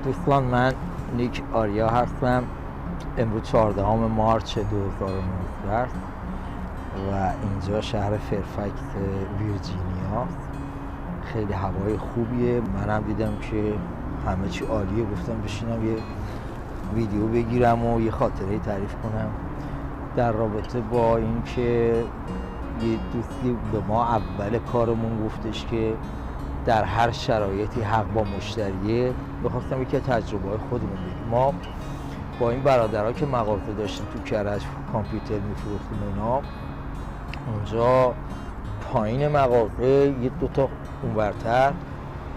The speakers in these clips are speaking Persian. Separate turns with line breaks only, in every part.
دوستان، من نیک آریا هستم. امروز 14 مارس 2019 است و اینجا شهر فرفکس ویرجینیا است. خیلی هوای خوبیه. منم دیدم که همه چی عالیه، گفتم بشینم یه ویدیو بگیرم و یه خاطره تعریف کنم در رابطه با این که یه دوستی به ما اول کارمون گفتش که در هر شرایطی حق با مشتریه. بخواستم یکی از تجربه‌های خودمون بگیم. ما با این برادرها که مغازه داشتیم تو کرج، کامپیوتر می‌فروختیم اینا، اونجا پایین مغازه یه دوتا اونورتر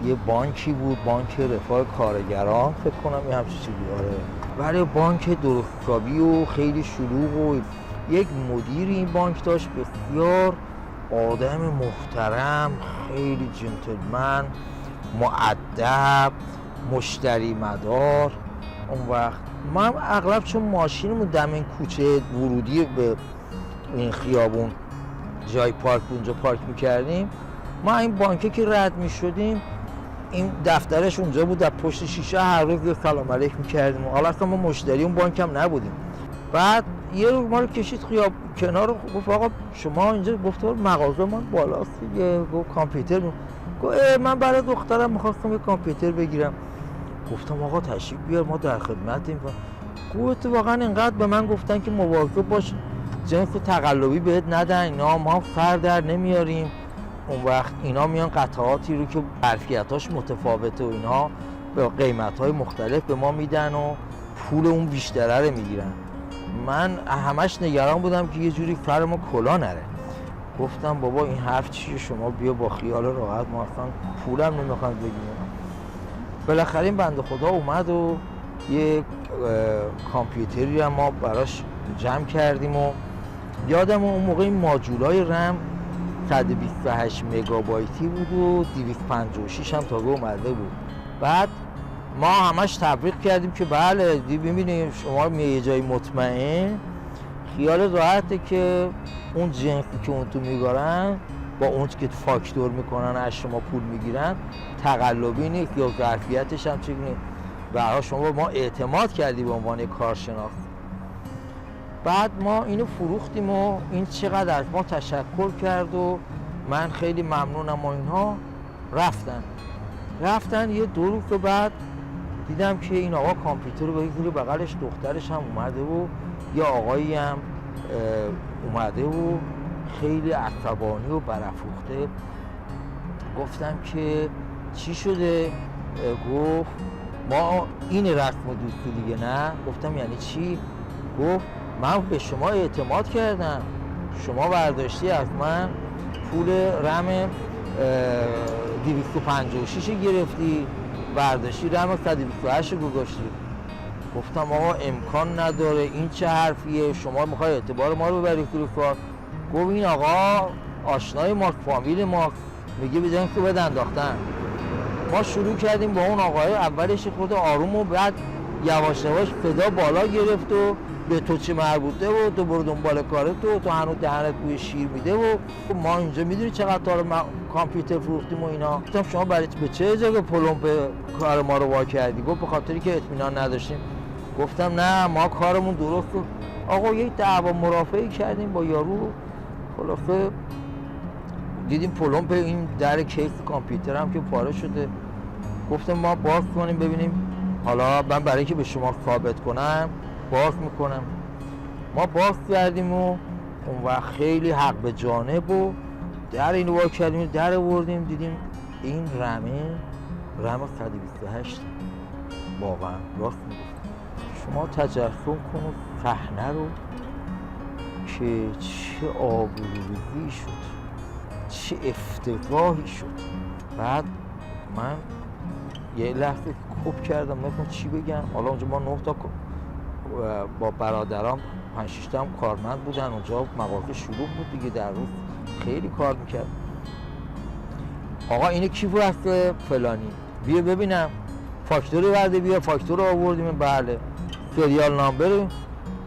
یه بانکی بود، بانک رفاه کارگران فکر کنم یه همچین چیزی. آره، ولی بانک درستکابی و خیلی شلوغ و یک مدیر این بانک داشت بسیار آدم محترم، خیلی جنتلمن، مؤدب، مشتری مدار. اون وقت من اغلب چون ماشینمون دم این کوچه ورودی به این خیابون جای پارک اونجا پارک میکردیم، ما این بانکه که رد میشدیم این دفترش اونجا بود، در پشت شیشه هر روز یه سلام علیک میکردیم. حالا اصلا ما مشتری اون بانک هم نبودیم. بعد یه روز ما رو کشید خیاب کنار، گفت آقا شما اینجا؟ گفت مغازه من بالاست دیگه. گفت کامپیوتر گفت من برای دخترم میخواستم یه کامپیوتر بگیرم. گفتم آقا تشریف بیار، ما در خدمتیم. گفت واقعا اینقدر به من گفتن که مواظب باش جنس تقلبی بهت ندن، اینا ما خر در نمیاریم. اون وقت اینا میان قطعاتی رو که ظرفیتاش متفاوته و اینا به قیمت‌های مختلف به ما میدن و پول اون بیشتره رو میگیرن. من همش نگران بودم که یه جوری فر ما کلا نره. گفتم بابا این حرف چیه؟ شما بیا با خیال راحت، ما اصلا پولم نمیخوام بگیریم. بالاخره این بنده خدا اومد و یه کامپیوتری هم ما براش جمع کردیم و یادم اون موقع این ماژولای رم 128 مگابایتی بود و 256 هم تازه اومده بود. بعد ما همش تبریک کردیم که بله ببینید شما یه جای مطمئن، خیال راحته که اون جنسی که اون تو میگارن با اون که فاکتور میکنن از شما پول میگیرن تقلبی نیست یا ظرفیتش هم چیزی نیست. برای شما ما اعتماد کردی به عنوان کارشناس. بعد ما اینو فروختیم و این چقدر از ما تشکر کرد و من خیلی ممنونم و اینها. رفتن یه 2 روز بعد دیدم که این آقا کامپیوتر رو بگیره، بغلش دخترش هم اومده و یه آقایی هم اومده و خیلی عصبانی و برافروخته. گفتم که چی شده؟ گفت ما این رسم دوستی دیگه نه. گفتم یعنی چی؟ گفت من به شما اعتماد کردم، شما برداشتی از من پول رم 256 گرفتی، برداشتی رم 128 گذاشتی. گفتم آقا امکان نداره، این چه حرفیه؟ شما میخوای اعتبار ما رو ببری زیر سوال. گفت این آقا آشنای ما، فامیل ما، میگه بزنیم که بد انداختن. ما شروع کردیم با اون آقای، اولش خود آروم و بعد یواش یواش صدا بالا گرفت و به تو چه مربوطه و تو برو دنبال کارت و تو هنوز دهنت بوی شیر میده و ما اینجا میدونی چقدر تا کامپیوتر فروختیم و اینا. گفتم شما برای به چه جای پلمپ کار ما رو وا کردی؟ گفت به خاطری که اطمینان نداشتیم. گفتم نه ما کارمون درست بود. آقا یک دعوا مرافعه کردیم با یارو، خلاصه دیدیم پلمپ این در کیس کامپیوتر هم که پاره شده. گفتم ما باز کنیم ببینیم، حالا من برای اینکه به شما ثابت کنم باز میکنم. ما باز کردیم و اون وقت خیلی حق به جانب و در اینو وا کردیم، در آوردیم دیدیم این رم 128 واقعا راست میگفت. شما تجسم کن صحنه رو که چه آبروریزی شد، چه افتضاحی شد. بعد من یه لحظه کپ کردم نمیدونم چی بگم. حالا اونجا ما 9 تا با برادرام 5-6 تا هم کارمند بودن، اونجا مغازه شلوغ بود دیگه، در روز خیلی کار میکرد. آقا اینه کی هست فلانی؟ بیا ببینم فاکتوری ورده، بیا فاکتور رو آوردیم. بله سریال نامبر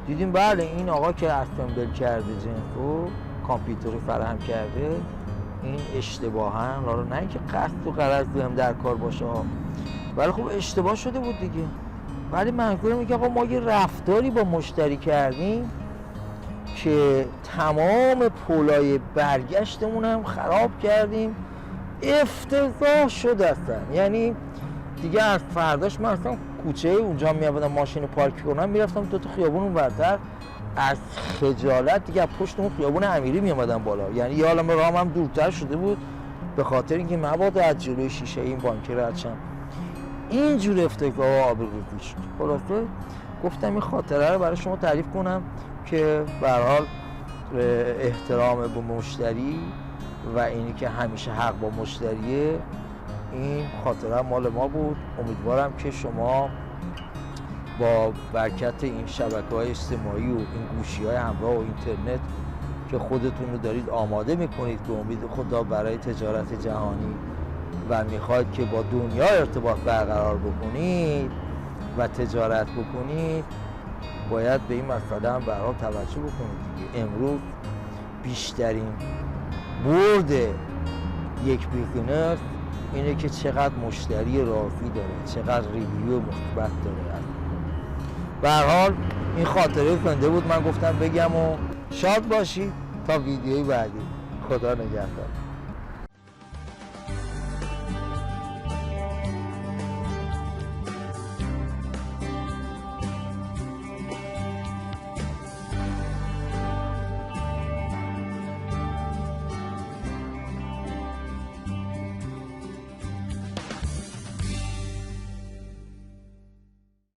دیدیم، بله این آقا که اسمبل کرده جنس و کامپیوتر رو فراهم کرده این اشتباهاً، حالا نه اینکه قصد و غرض هم در کار باشه، ولی خب اشتباه شده بود دیگه. ولی منظورم اینه که آقا ما یه رفتاری با مشتری کردیم که تمام پولای برگشتمون هم خراب کردیم، افتضاح شد اصلا. یعنی دیگه از فرداش من اصلا کوچه اونجا می‌آمدم ماشین پارک کنم، میرفتم دو تا خیابون اونورتر، از خجالت دیگه پشت اون خیابون امیری می‌آمدم بالا. یعنی یه عالمه راهم هم دورتر شده بود به خاطر اینکه مبادا از جلوی شیشه این بانک رد شم. اینجور افتضاح آبروریزی شد. خلاصه گفتم این خاطره رو برای شما تعریف کنم که به هر حال احترام به مشتری و اینی که همیشه حق با مشتریه، این خاطره مال ما بود. امیدوارم که شما با برکت این شبکه‌های اجتماعی و این گوشی‌های همراه و اینترنت که خودتون رو دارید آماده میکنید به امید خدا برای تجارت جهانی و میخواید که با دنیا ارتباط برقرار بکنید و تجارت بکنید، باید به این مسئله هم به هر حال توجه بکنید دیگه. امروز بیشترین برد یک بیزینس اینه که چقدر مشتری راضی داره، چقدر ریویو مثبت داره. به هر حال این خاطره زنده بود، من گفتم بگم و شاد باشید تا ویدیوی بعدی. خدا نگهدار.